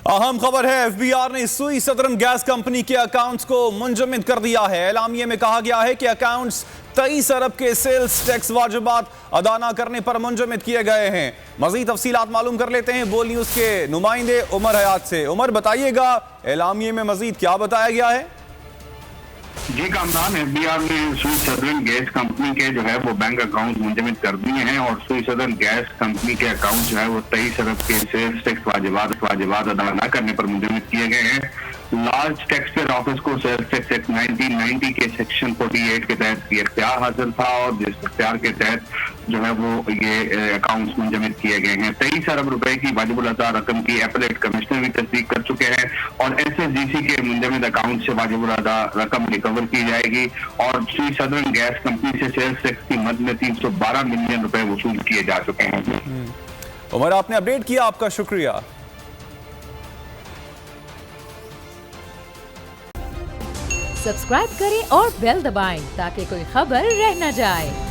अहम खबर है, एफबीआर ने सुई सदरन गैस कंपनी के अकाउंट्स को मुंजमद कर दिया है। एलामिये में कहा गया है कि अकाउंट्स 23 अरब के सेल्स टैक्स वाजिबात अदा न करने पर मुंजमद किए गए हैं। मजीद तफसीलात मालूम कर लेते हैं बोल न्यूज के नुमाइंदे उमर हयात से। उमर, बताइएगा एलामिये में मजीद क्या बताया गया है? जी कामरान, एफबीआर ने सुई सदरन गैस कंपनी के जो है वो बैंक अकाउंट मुंजमद कर दिए हैं और सुई सदरन गैस कंपनी के अकाउंट जो है वो 23 अरब के सेल्स टैक्स वाजिबात अदा न करने पर मुंजमद किए गए हैं। लार्ज टैक्स पेयर ऑफिस को सेल्स टैक्स एक्ट 1990 के सेक्शन 48 के तहत ये इख्तियार हासिल था और जिस इख्तियार के तहत जो है वो ये अकाउंट्स मुंजमद किए गए हैं। 23 अरब रुपए की वाजिबुल अदा रकम की एपलेट कमिश्नर भी तस्दीक कर चुके हैं और SSGC के मुंजमद अकाउंट से वाजिबुल अदा रकम रिकवर की जाएगी और सुई सदरन गैस कंपनी से सेल्स टैक्स की मद में 312 मिलियन रुपए वसूल किए जा चुके हैं। उमर, आपने अपडेट किया, आपका शुक्रिया। सब्सक्राइब करें और बेल दबाएं ताकि कोई खबर रह न जाए।